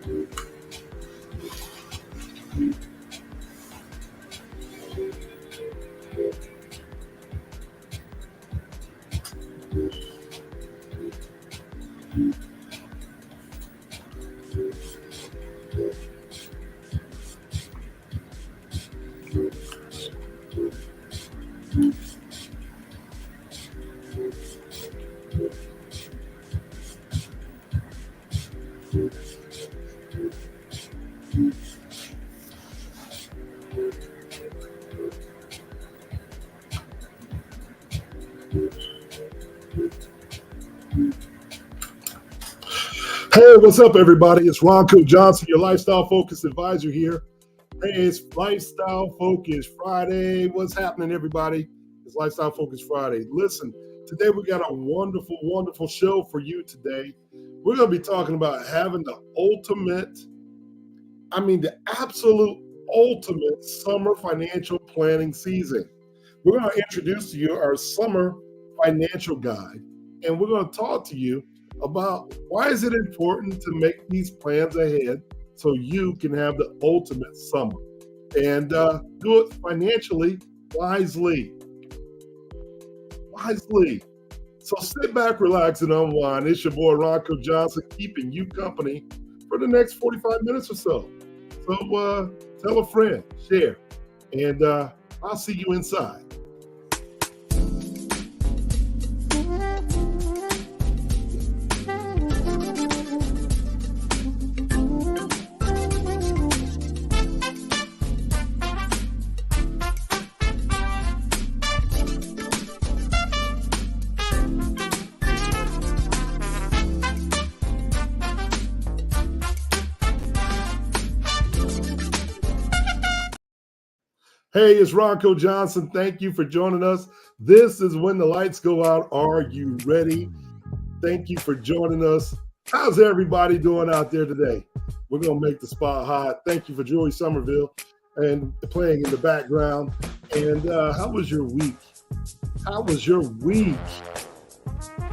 Hey, what's up, everybody? It's Ronco Johnson, your lifestyle focused advisor here. Hey, it's Lifestyle Focus Friday. What's happening, everybody? It's Lifestyle Focus Friday. Listen, today we got a wonderful, wonderful show for you today. We're going to be talking about having the absolute ultimate summer financial planning season. We're going to introduce to you our summer financial guide, and we're going to talk to you about why is it important to make these plans ahead so you can have the ultimate summer and do it financially wisely. So sit back, relax, and unwind. It's your boy Ronco Johnson keeping you company for the next 45 minutes or so. So tell a friend, share, and I'll see you inside. Hey, it's Ronco Johnson. Thank you for joining us. This is When the Lights Go Out. Are you ready? Thank you for joining us. How's everybody doing out there today? We're going to make the spot hot. Thank you for Joey Somerville and playing in the background. And how was your week?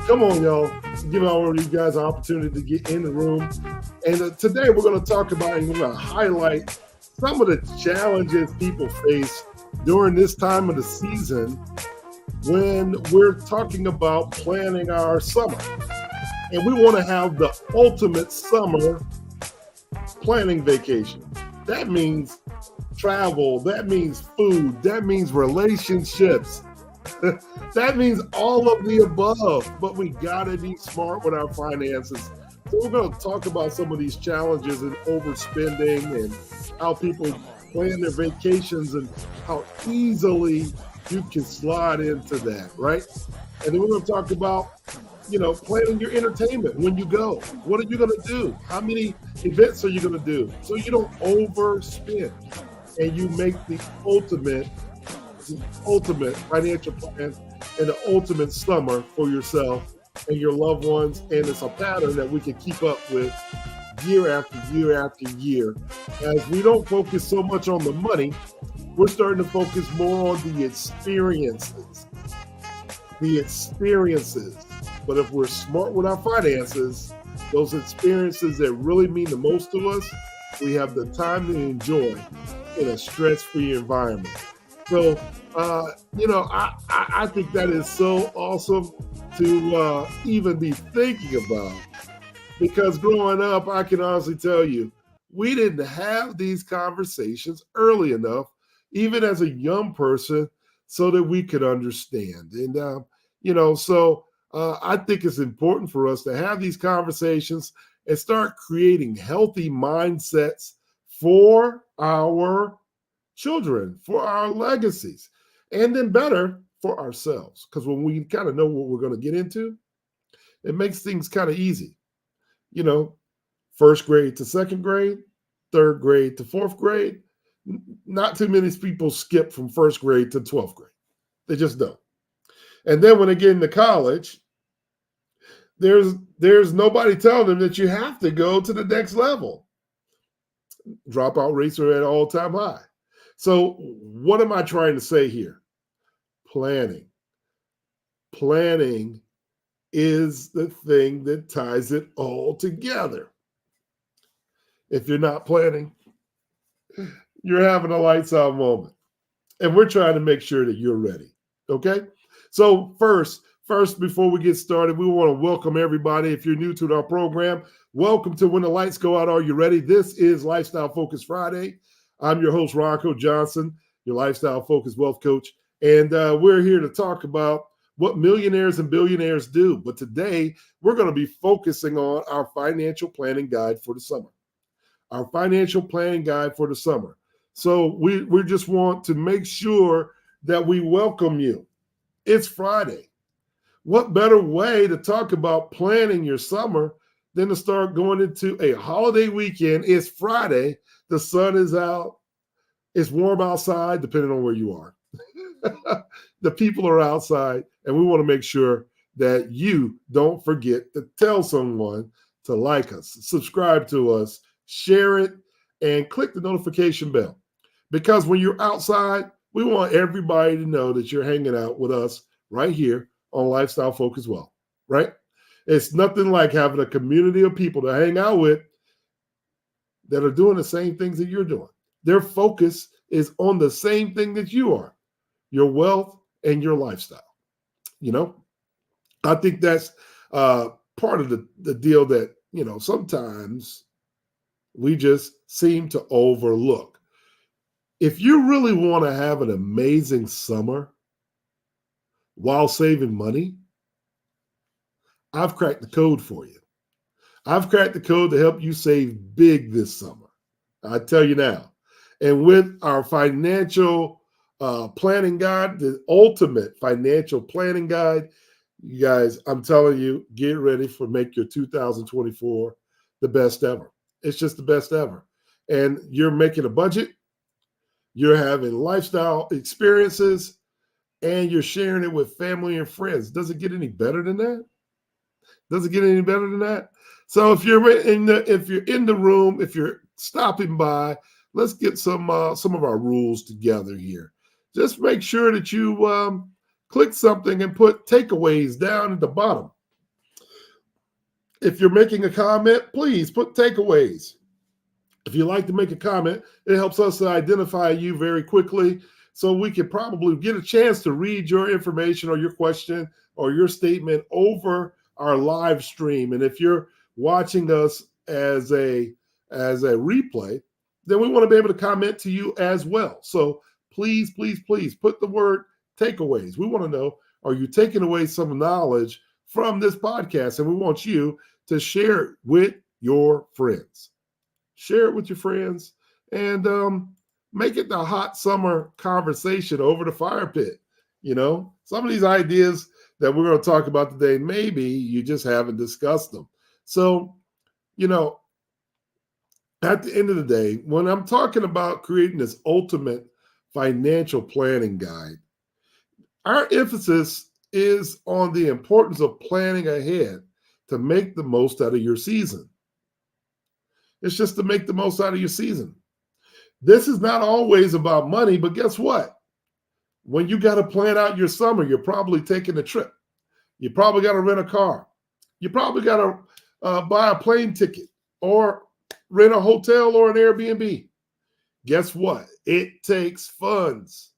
Come on, y'all. Give all of you guys an opportunity to get in the room. And today we're going to talk about and we're going to highlight some of the challenges people face during this time of the season when we're talking about planning our summer. And we want to have the ultimate summer planning vacation. That means travel, that means food, that means relationships. That means all of the above, but we gotta be smart with our finances. So we're going to talk about some of these challenges and overspending and how people plan their vacations and how easily you can slide into that, right? And then we're going to talk about, planning your entertainment when you go. What are you going to do? How many events are you going to do? So you don't overspend and you make the ultimate financial plan and the ultimate summer for yourself and your loved ones, and it's a pattern that we can keep up with year after year after year. As we don't focus so much on the money, we're starting to focus more on the experiences. But if we're smart with our finances, those experiences that really mean the most to us, we have the time to enjoy in a stress-free environment. So, I think that is so awesome to even be thinking about, because growing up, I can honestly tell you, we didn't have these conversations early enough, even as a young person, so that we could understand. And, I think it's important for us to have these conversations and start creating healthy mindsets for our children, for our legacies, and then better for ourselves. Because when we kind of know what we're going to get into, it makes things kind of easy. First grade to second grade, third grade to fourth grade. Not too many people skip from first grade to 12th grade. They just don't. And then when they get into college, there's nobody telling them that you have to go to the next level. Dropout rates are at an all-time high. So what am I trying to say here? Planning. Planning is the thing that ties it all together. if you're not planning, you're having a lights out moment. And we're trying to make sure that you're ready. Okay? So first, before we get started, we want to welcome everybody. If you're new to our program, welcome to When the Lights Go Out, Are You Ready? This is Lifestyle Focus Friday. I'm your host, Rocco Johnson, your Lifestyle Focus Wealth Coach. And we're here to talk about what millionaires and billionaires do. But today, we're going to be focusing on our financial planning guide for the summer. Our financial planning guide for the summer. So we just want to make sure that we welcome you. It's Friday. What better way to talk about planning your summer than to start going into a holiday weekend? It's Friday. The sun is out. It's warm outside, depending on where you are. The people are outside, and we want to make sure that you don't forget to tell someone to like us, subscribe to us, share it, and click the notification bell. Because when you're outside, we want everybody to know that you're hanging out with us right here on Lifestyle Focus Wealth, right? It's nothing like having a community of people to hang out with that are doing the same things that you're doing. Their focus is on the same thing that you are, your wealth and your lifestyle. You know, I think that's part of the deal that, sometimes we just seem to overlook. If you really want to have an amazing summer while saving money, I've cracked the code for you. I've cracked the code to help you save big this summer. I tell you now. And with our financial planning guide, the ultimate financial planning guide, you guys, I'm telling you, get ready for make your 2024 the best ever. It's just the best ever. And you're making a budget, you're having lifestyle experiences, and you're sharing it with family and friends. Does it get any better than that? Does it get any better than that? So if you're in the room, if you're stopping by, let's get some of our rules together here. Just make sure that you click something and put takeaways down at the bottom. If you're making a comment, please put takeaways. If you like to make a comment, it helps us to identify you very quickly so we can probably get a chance to read your information or your question or your statement over our live stream. And if you're watching us as a replay, then we want to be able to comment to you as well. So please put the word takeaways. We want to know, are you taking away some knowledge from this podcast? And we want you to share it with your friends. Share it with your friends and make it the hot summer conversation over the fire pit. Some of these ideas that we're going to talk about today, maybe you just haven't discussed them. So, at the end of the day, when I'm talking about creating this ultimate financial planning guide, our emphasis is on the importance of planning ahead to make the most out of your season. It's just to make the most out of your season. This is not always about money, but guess what? When you got to plan out your summer, you're probably taking a trip. You probably got to rent a car. You probably got to buy a plane ticket or rent a hotel or an Airbnb. Guess what? It takes funds.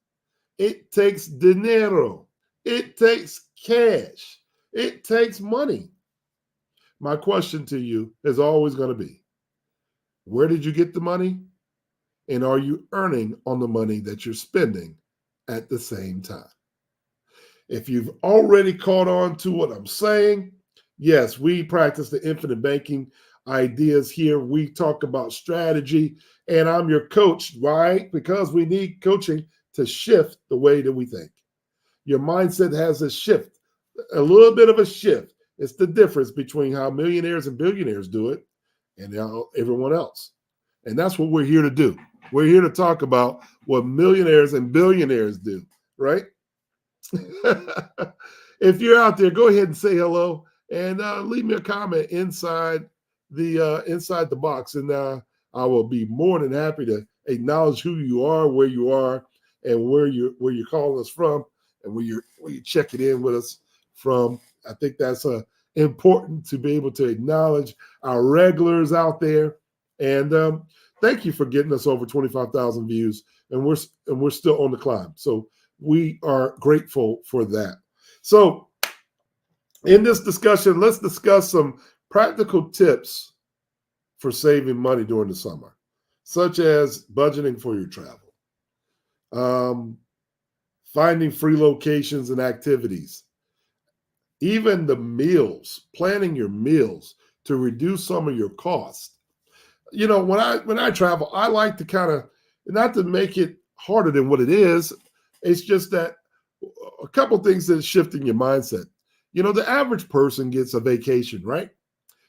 It takes dinero. It takes cash. It takes money. My question to you is always going to be, where did you get the money? And are you earning on the money that you're spending at the same time? If you've already caught on to what I'm saying, yes, we practice the infinite banking ideas here. We talk about strategy, and I'm your coach, right? Because we need coaching to shift the way that we think. Your mindset has a shift, a little bit of a shift. It's the difference between how millionaires and billionaires do it and everyone else. And that's what we're here to do. We're here to talk about what millionaires and billionaires do, right? If you're out there, go ahead and say hello and leave me a comment inside the box, and I will be more than happy to acknowledge who you are, and where you're calling us from, and where you're checking in with us from. I think that's important to be able to acknowledge our regulars out there. And thank you for getting us over 25,000 views, and we're still on the climb. So we are grateful for that. So in this discussion, let's discuss some practical tips for saving money during the summer, such as budgeting for your travel, um, finding free locations and activities, even the meals, planning your meals to reduce some of your costs. When I travel, I like to kind of, not to make it harder than what it is. It's just that a couple things that shift in your mindset. The average person gets a vacation, right?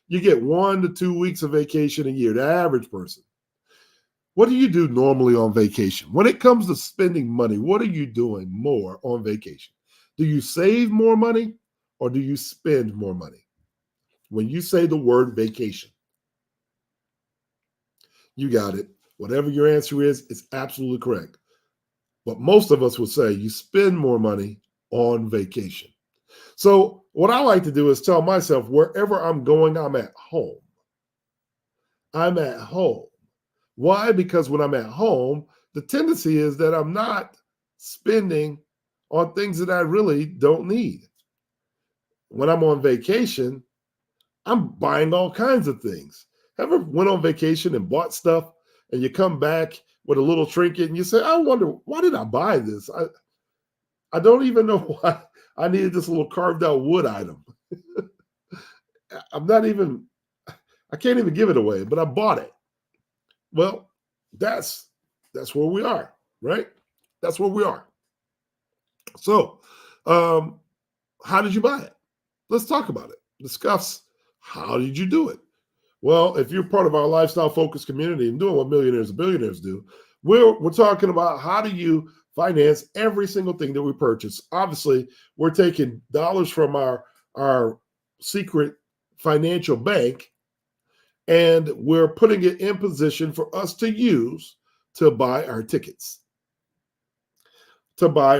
You get 1 to 2 weeks of vacation a year, the average person. What do you do normally on vacation? When it comes to spending money, what are you doing more on vacation? Do you save more money or do you spend more money? When you say the word vacation, you got it. Whatever your answer is, it's absolutely correct. But most of us will say you spend more money on vacation. So what I like to do is tell myself wherever I'm going, I'm at home. I'm at home. Why? Because when I'm at home, the tendency is that I'm not spending on things that I really don't need. When I'm on vacation, I'm buying all kinds of things. Ever went on vacation and bought stuff and you come back with a little trinket and you say, I wonder, why did I buy this? I don't even know why I needed this little carved out wood item. I can't even give it away, but I bought it. Well, that's where we are, right? That's where we are. So, how did you buy it? Let's talk about it. Discuss how did you do it? Well, if you're part of our lifestyle focused community and doing what millionaires and billionaires do, we're talking about how do you finance every single thing that we purchase. Obviously, we're taking dollars from our secret financial bank and we're putting it in position for us to use to buy our tickets, to buy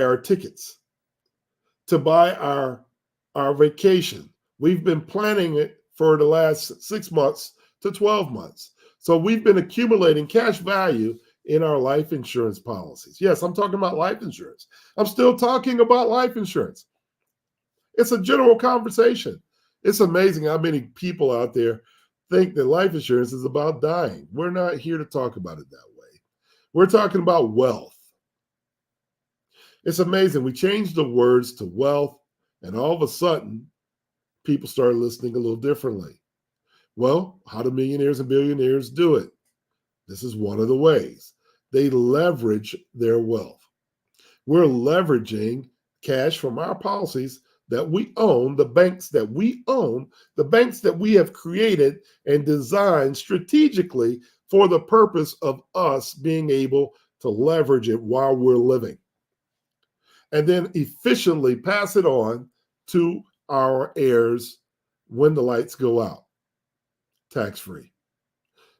our vacation. We've been planning it for the last 6 months to 12 months. So we've been accumulating cash value in our life insurance policies. Yes, I'm talking about life insurance. I'm still talking about life insurance. It's a general conversation. It's amazing how many people out there think that life insurance is about dying. We're not here to talk about it that way. We're talking about wealth. It's amazing. We changed the words to wealth, and all of a sudden, people started listening a little differently. Well, how do millionaires and billionaires do it? This is one of the ways. They leverage their wealth. We're leveraging cash from our policies that we own, the banks that we own, the banks that we have created and designed strategically for the purpose of us being able to leverage it while we're living. And then efficiently pass it on to our heirs when the lights go out, tax-free.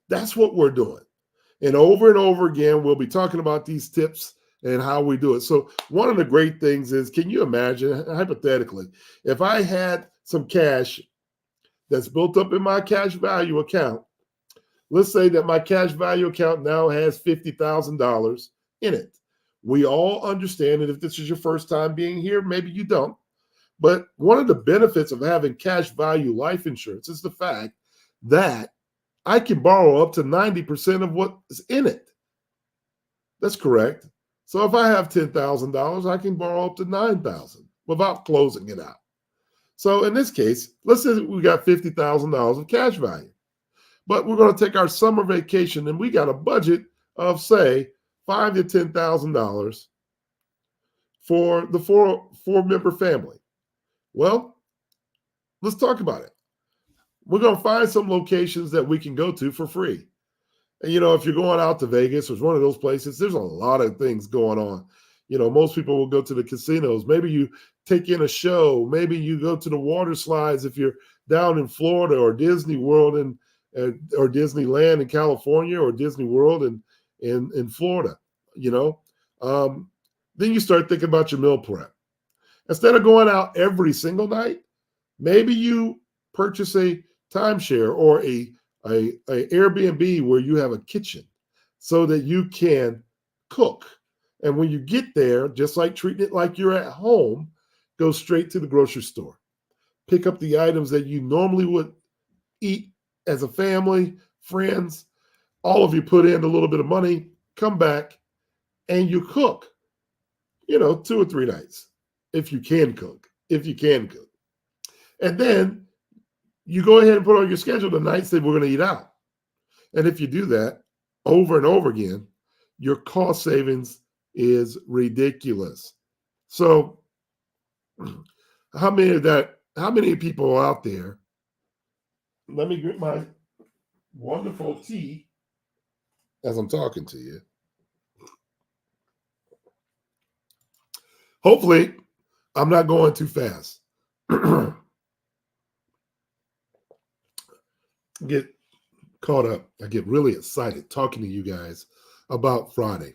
That's what we're doing. And over again, we'll be talking about these tips and how we do it. So one of the great things is, can you imagine, hypothetically, if I had some cash that's built up in my cash value account, let's say that my cash value account now has $50,000 in it. We all understand that if this is your first time being here, maybe you don't. But one of the benefits of having cash value life insurance is the fact that I can borrow up to 90% of what is in it. That's correct. So if I have $10,000, I can borrow up to $9,000 without closing it out. So in this case, let's say we got $50,000 of cash value, but we're going to take our summer vacation and we got a budget of, say, $5,000 to $10,000 for the four-member family. Well, let's talk about it. We're going to find some locations that we can go to for free. And, if you're going out to Vegas or one of those places, there's a lot of things going on. Most people will go to the casinos. Maybe you take in a show. Maybe you go to the water slides if you're down in Florida, or Disney World or Disneyland in California, or Disney World in Florida. Then you start thinking about your meal prep. Instead of going out every single night, maybe you purchase a timeshare or a a Airbnb where you have a kitchen so that you can cook. And when you get there, just like treating it like you're at home, go straight to the grocery store. Pick up the items that you normally would eat as a family, friends. All of you put in a little bit of money, come back, and you cook, 2 or 3 nights if you can cook. If you can cook. And then you go ahead and put on your schedule the nights that we're going to eat out. And if you do that over and over again, your cost savings is ridiculous. So how many people out there? Let me get my wonderful tea as I'm talking to you. Hopefully, I'm not going too fast. Get caught up. I get really excited talking to you guys about Friday.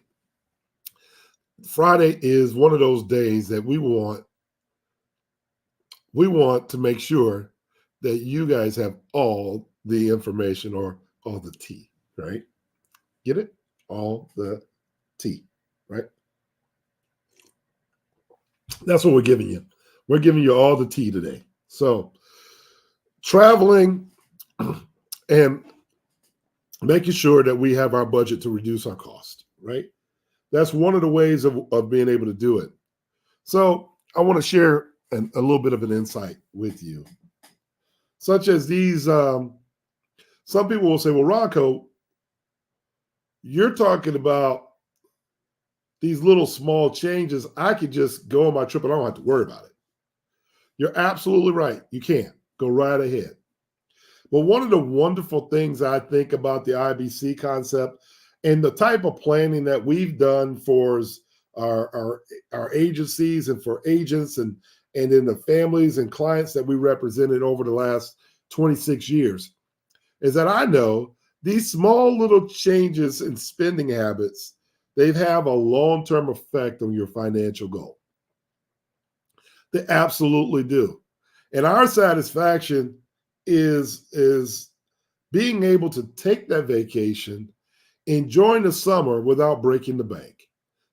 Friday is one of those days that we want to make sure that you guys have all the information or all the tea, right? Get it? All the tea, right? That's what we're giving you. We're giving you all the tea today. So traveling and making sure that we have our budget to reduce our cost, right? That's one of the ways of being able to do it. So I want to share a little bit of an insight with you, such as these. Some people will say, well, Rocco, you're talking about these little small changes. I could just go on my trip and I don't have to worry about it. You're absolutely right. You can. Go right ahead. But one of the wonderful things I think about the IBC concept and the type of planning that we've done for our agencies and for agents and in the families and clients that we represented over the last 26 years is that I know these small little changes in spending habits, they have a long-term effect on your financial goal. They absolutely do. And our satisfaction is being able to take that vacation, enjoying the summer without breaking the bank.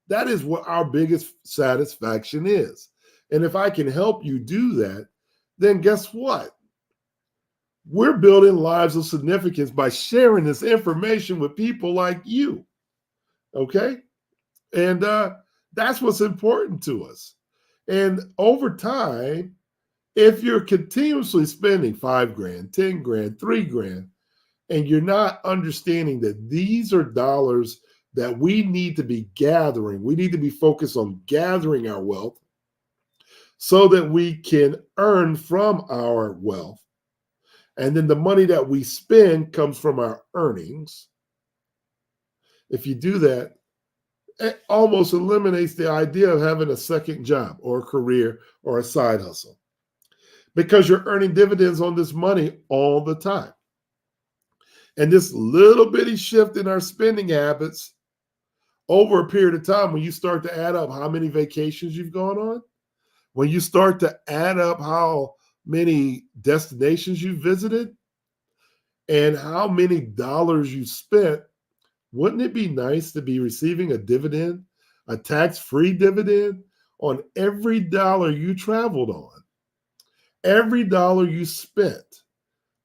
That is what our biggest satisfaction is. And if I can help you do that, then guess what? We're building lives of significance by sharing this information with people like you. Okay? And that's what's important to us. And over time, if you're continuously spending $5,000, $10,000, $3,000, and you're not understanding that these are dollars that we need to be gathering, we need to be focused on gathering our wealth so that we can earn from our wealth. And then the money that we spend comes from our earnings. If you do that, it almost eliminates the idea of having a second job or a career or a side hustle, because you're earning dividends on this money all the time. And this little bitty shift in our spending habits over a period of time, when you start to add up how many vacations you've gone on, when you start to add up how many destinations you visited and how many dollars you spent, wouldn't it be nice to be receiving a dividend, a tax-free dividend on every dollar you traveled on, every dollar you spent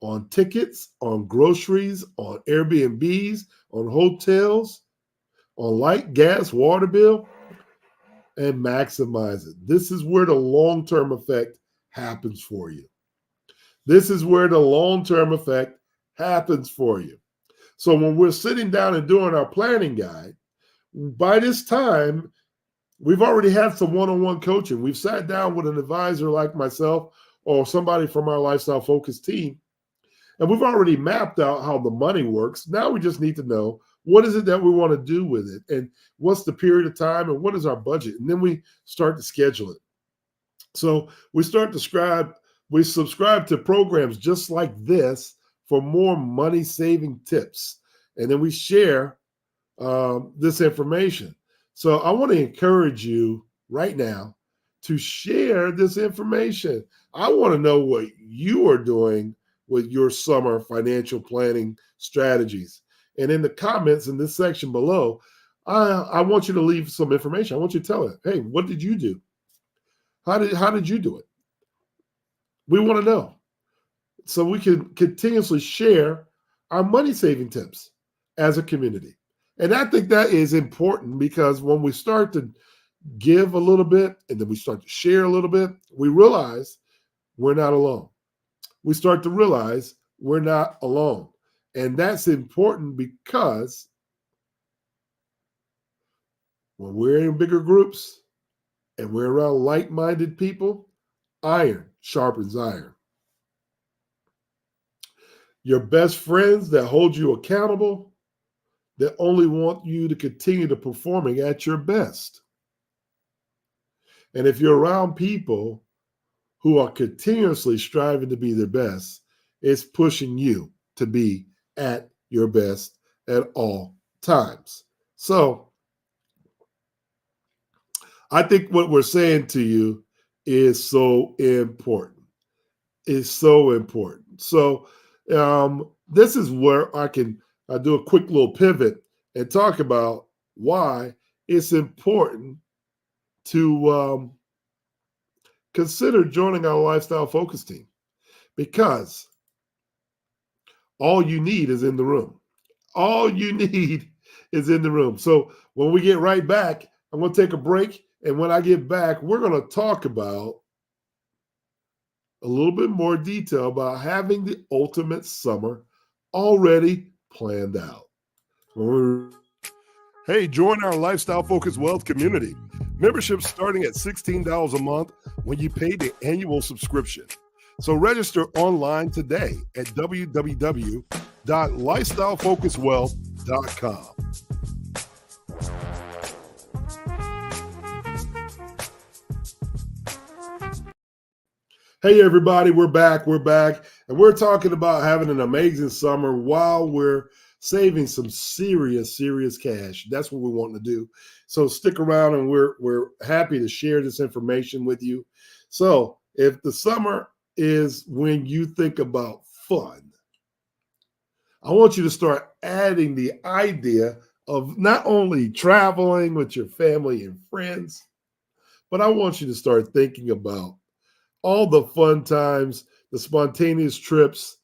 on tickets, on groceries, on Airbnbs, on hotels, on light, gas, water bill, and maximize it. This is where the long-term effect happens for you. This is where the long-term effect happens for you. So when we're sitting down and doing our planning guide, by this time, we've already had some one-on-one coaching. We've sat down with an advisor like myself or somebody from our lifestyle focused team, and we've already mapped out how the money works. Now we just need to know, what is it that we want to do with it? And what's the period of time? And what is our budget? And then we start to schedule it. So we subscribe to programs just like this for more money-saving tips. And then we share this information. So I want to encourage you right now to share this information. I want to know what you are doing with your summer financial planning strategies. And in the comments in this section below, I want you to leave some information. I want you to tell it, hey, what did you do? How did you do it? We want to know, so we can continuously share our money saving tips as a community. And I think that is important, because when we start to give a little bit and then we start to share a little bit, we realize we're not alone. We start to realize we're not alone. And that's important, because when we're in bigger groups and we're around like-minded people, iron sharpens iron. Your best friends that hold you accountable, that only want you to continue to performing at your best. And if you're around people who are continuously striving to be their best, it's pushing you to be at your best at all times. So I think what we're saying to you is so important. It's so important. So this is where I can do a quick little pivot and talk about why it's important to consider joining our lifestyle focus team, because all you need is in the room. All you need is in the room. So when we get right back, I'm going to take a break. And when I get back, we're going to talk about a little bit more detail about having the ultimate summer already planned out. Hey, join our Lifestyle Focused Wealth community. Membership's starting at $16 a month when you pay the annual subscription. So register online today at www.lifestylefocusedwealth.com. Hey, everybody, we're back, and we're talking about having an amazing summer while we're saving some serious cash. That's what we want to do. So stick around, and we're happy to share this information with you. So if the summer is when you think about fun, I want you to start adding the idea of not only traveling with your family and friends, but I want you to start thinking about all the fun times, the spontaneous trips,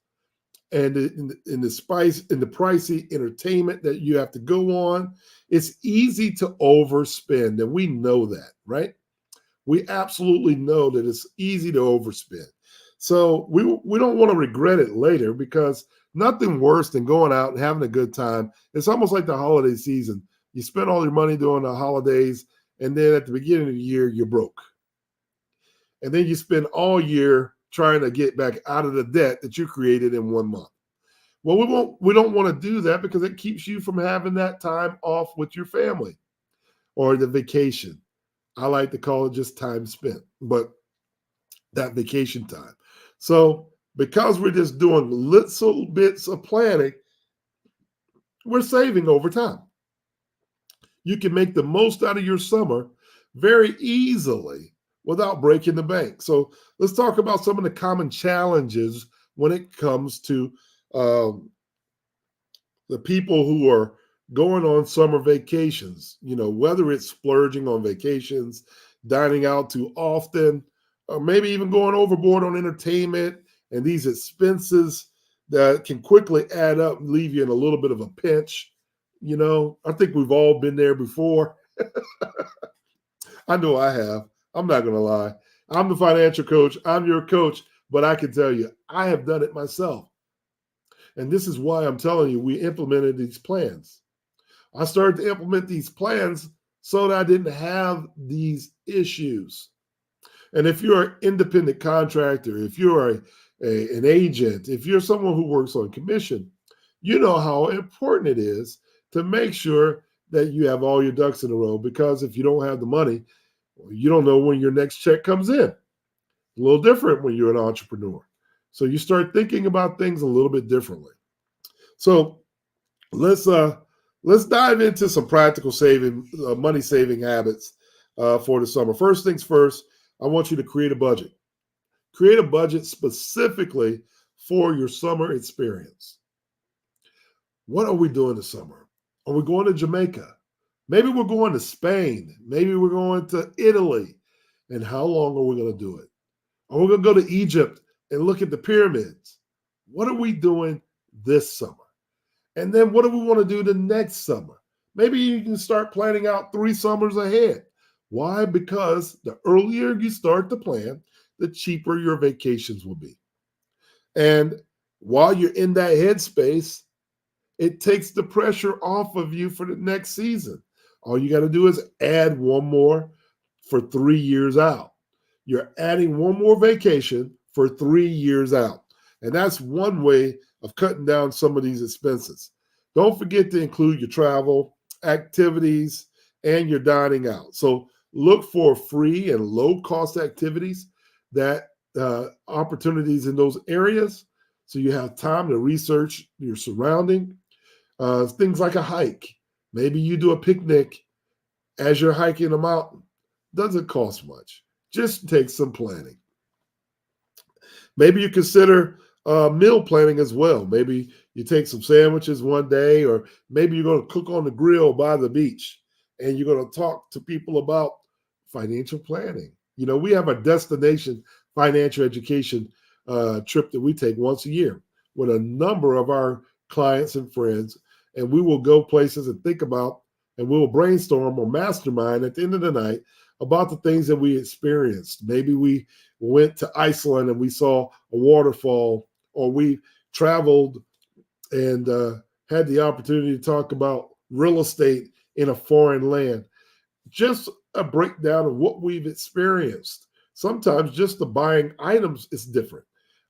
and the pricey entertainment that you have to go on. It's easy to overspend, and we know that, right? We absolutely know that it's easy to overspend. So we don't want to regret it later, because nothing worse than going out and having a good time. It's almost like the holiday season. You spend all your money during the holidays, and then at the beginning of the year, you're broke. And then you spend all year trying to get back out of the debt that you created in 1 month. Well, we don't want to do that, because it keeps you from having that time off with your family or the vacation. I like to call it just time spent, but that vacation time. So because we're just doing little bits of planning, we're saving over time. You can make the most out of your summer very easily without breaking the bank. So let's talk about some of the common challenges when it comes to the people who are going on summer vacations, whether it's splurging on vacations, dining out too often, or maybe even going overboard on entertainment and these expenses that can quickly add up and leave you in a little bit of a pinch. I think we've all been there before. I know I have. I'm not going to lie. I'm the financial coach. I'm your coach, but I can tell you, I have done it myself. And this is why I'm telling you, we implemented these plans. I started to implement these plans so that I didn't have these issues. And if you're an independent contractor, if you're an agent, if you're someone who works on commission, you know how important it is to make sure that you have all your ducks in a row, because if you don't have the money, you don't know when your next check comes in. A little different when you're an entrepreneur. So you start thinking about things a little bit differently. So let's dive into some practical money saving habits for the summer. First things first, I want you to create a budget. Create a budget specifically for your summer experience. What are we doing this summer? Are we going to Jamaica? Maybe we're going to Spain. Maybe we're going to Italy. And how long are we going to do it? Are we going to go to Egypt and look at the pyramids? What are we doing this summer? And then what do we want to do the next summer? Maybe you can start planning out 3 summers ahead. Why? Because the earlier you start to plan, the cheaper your vacations will be. And while you're in that headspace, it takes the pressure off of you for the next season. All you got to do is add one more for 3 years out. You're adding one more vacation for 3 years out. And that's one way of cutting down some of these expenses. Don't forget to include your travel, activities, and your dining out. So look for free and low-cost activities, that opportunities in those areas, so you have time to research your surrounding. Things like a hike. Maybe you do a picnic as you're hiking a mountain. Doesn't cost much. Just take some planning. Maybe you consider meal planning as well. Maybe you take some sandwiches one day, or maybe you're going to cook on the grill by the beach, and you're going to talk to people about financial planning. You know, we have a destination financial education trip that we take once a year with a number of our clients and friends, and we will go places and think about, and we will brainstorm or mastermind at the end of the night about the things that we experienced. Maybe we went to Iceland and we saw a waterfall, or we traveled and had the opportunity to talk about real estate in a foreign land. Just a breakdown of what we've experienced. Sometimes just the buying items is different.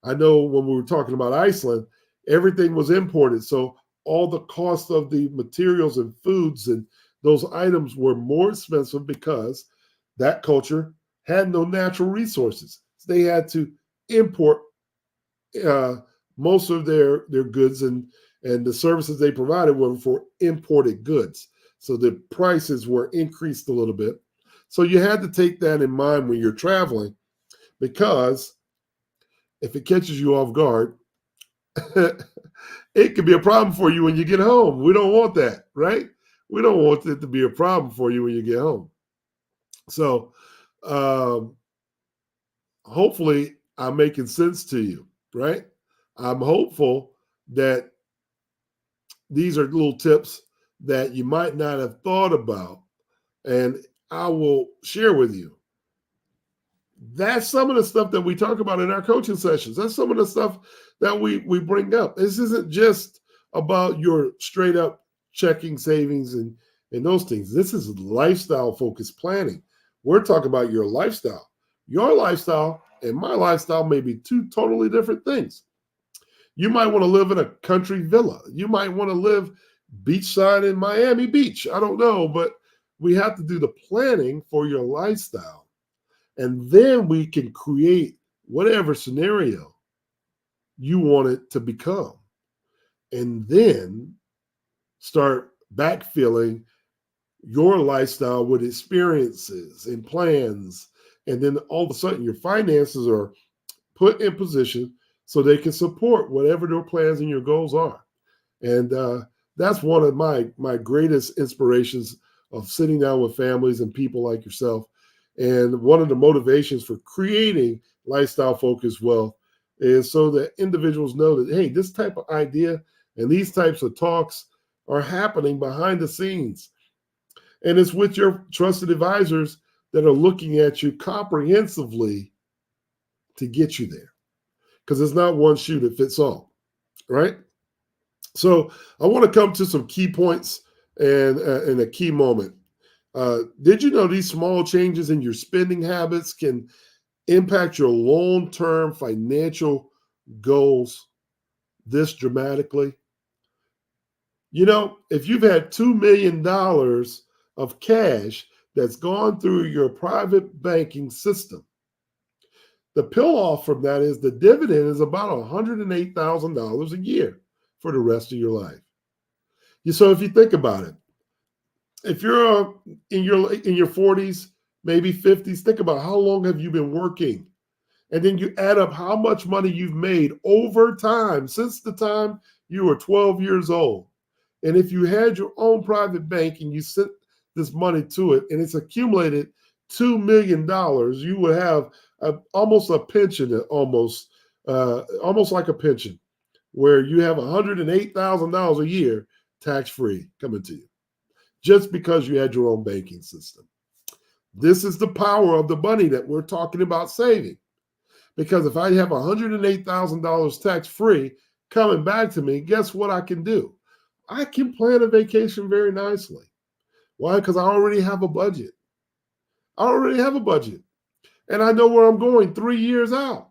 I know when we were talking about Iceland, everything was imported. So all the cost of the materials and foods and those items were more expensive because that culture had no natural resources. They had to import most of their goods, and the services they provided were for imported goods. So the prices were increased a little bit. So you had to take that in mind when you're traveling, because if it catches you off guard, it could be a problem for you when you get home. We don't want that, right? We don't want it to be a problem for you when you get home. So hopefully I'm making sense to you, right? I'm hopeful that these are little tips that you might not have thought about, and I will share with you. That's some of the stuff that we talk about in our coaching sessions. That's some of the stuff that we bring up. This isn't just about your straight up checking savings and those things. This is lifestyle focused planning. We're talking about your lifestyle. Your lifestyle and my lifestyle may be two totally different things. You might want to live in a country villa. You might want to live beachside in Miami Beach. I don't know, but we have to do the planning for your lifestyle. And then we can create whatever scenario you want it to become. And then start backfilling your lifestyle with experiences and plans. And then all of a sudden your finances are put in position so they can support whatever their plans and your goals are. And that's one of my greatest inspirations of sitting down with families and people like yourself. And one of the motivations for creating lifestyle focused wealth is so that individuals know that, hey, this type of idea and these types of talks are happening behind the scenes. And it's with your trusted advisors that are looking at you comprehensively to get you there. Because it's not one shoe that fits all, right? So I want to come to some key points and a key moment. Did you know these small changes in your spending habits can impact your long-term financial goals this dramatically? You know, if you've had $2 million of cash that's gone through your private banking system, the pill off from that is the dividend is about $108,000 a year for the rest of your life. So if you think about it, if you're in your 40s, maybe 50s, think about how long have you been working? And then you add up how much money you've made over time since the time you were 12 years old. And if you had your own private bank and you sent this money to it and it's accumulated $2 million, you would have almost a pension, almost like a pension, where you have $108,000 a year tax free coming to you just because you had your own banking system. This is the power of the money that we're talking about saving. Because if I have $108,000 tax free coming back to me, guess what I can do? I can plan a vacation very nicely. Why? Because I already have a budget. I already have a budget. And I know where I'm going 3 years out.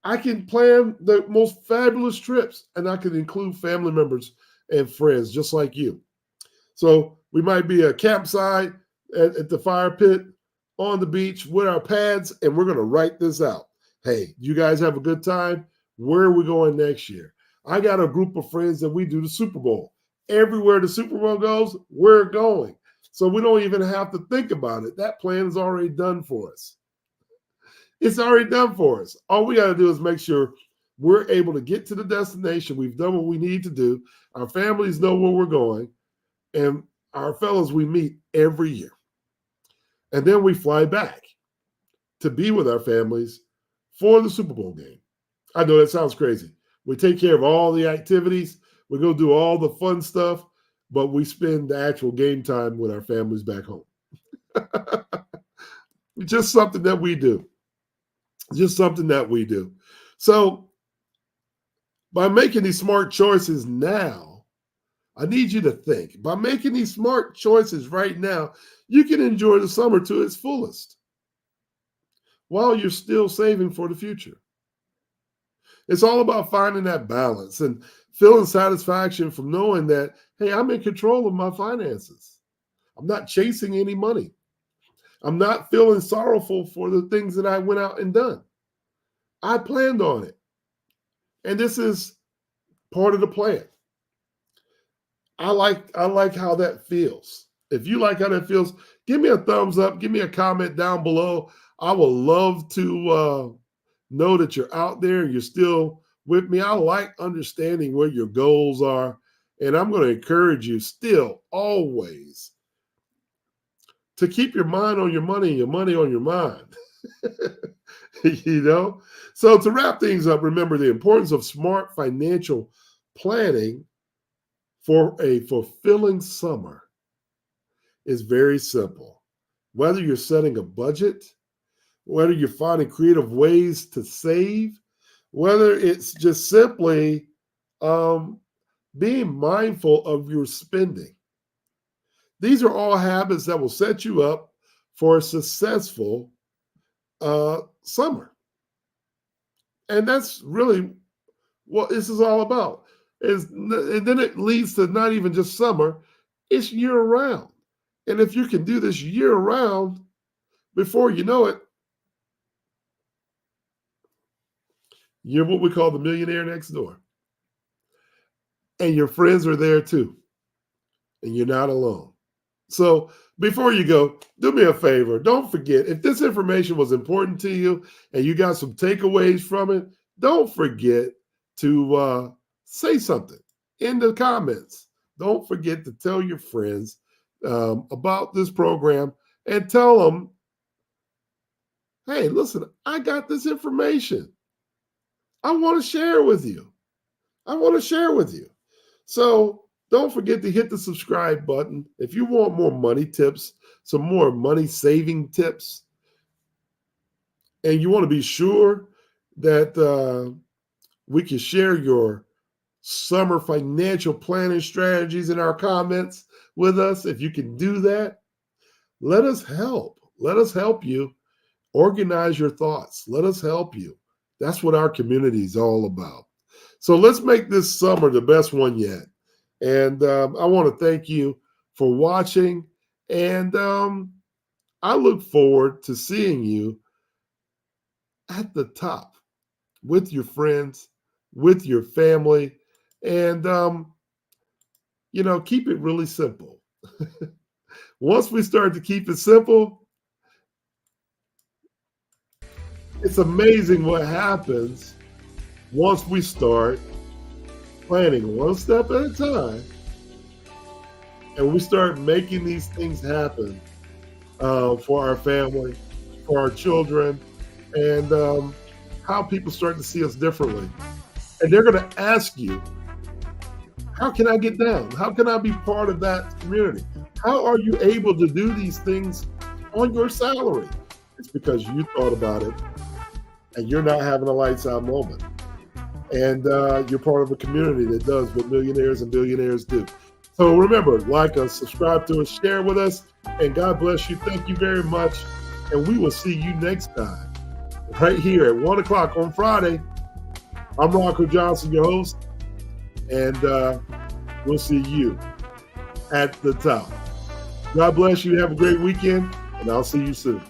I can plan the most fabulous trips, and I can include family members and friends just like you. So we might be a campsite at the fire pit on the beach with our pads, and we're going to write this out. Hey, you guys have a good time? Where are we going next year? I got a group of friends that we do the Super Bowl. Everywhere the Super Bowl goes, we're going. So we don't even have to think about it. That plan is already done for us. It's already done for us. All we got to do is make sure we're able to get to the destination. We've done what we need to do. Our families know where we're going. And our fellows we meet every year. And then we fly back to be with our families for the Super Bowl game. I know that sounds crazy. We take care of all the activities. We go do all the fun stuff, but we spend the actual game time with our families back home. Just something that we do. Just something that we do. So by making these smart choices now, I need you to think. By making these smart choices right now, you can enjoy the summer to its fullest while you're still saving for the future. It's all about finding that balance and feeling satisfaction from knowing that, hey, I'm in control of my finances. I'm not chasing any money. I'm not feeling sorrowful for the things that I went out and done. I planned on it. And this is part of the plan. I like how that feels. If you like how that feels, give me a thumbs up. Give me a comment down below. I would love to know that you're out there and you're still with me. I like understanding where your goals are. And I'm going to encourage you still always to keep your mind on your money and your money on your mind. You know? So to wrap things up, remember the importance of smart financial planning for a fulfilling summer is very simple. Whether you're setting a budget, whether you're finding creative ways to save, whether it's just simply being mindful of your spending. These are all habits that will set you up for a successful summer. And that's really what this is all about. And then it leads to not even just summer, it's year round. And if you can do this year round, before you know it, you're what we call the millionaire next door. And your friends are there too. And you're not alone. So before you go, do me a favor. Don't forget, if this information was important to you and you got some takeaways from it, don't forget to say something in the comments. Don't forget to tell your friends about this program and tell them, hey, listen, I got this information. I want to share with you. I want to share with you. So don't forget to hit the subscribe button. If you want more money tips, some more money saving tips, and you want to be sure that we can share your summer financial planning strategies in our comments with us, if you can do that, let us help. Let us help you organize your thoughts. Let us help you. That's what our community is all about. So let's make this summer the best one yet. And I want to thank you for watching. And I look forward to seeing you at the top with your friends, with your family. And, keep it really simple. Once we start to keep it simple, It's amazing what happens once we start planning one step at a time, and we start making these things happen for our family, for our children, and how people start to see us differently. And they're going to ask you, how can I get down? How can I be part of that community? How are you able to do these things on your salary? It's because you thought about it and you're not having a lights out moment. And you're part of a community that does what millionaires and billionaires do. So remember, like us, subscribe to us, share with us, and God bless you. Thank you very much. And we will see you next time, right here at 1 o'clock on Friday. I'm Rocco Johnson, your host, and we'll see you at the top. God bless you. Have a great weekend, and I'll see you soon.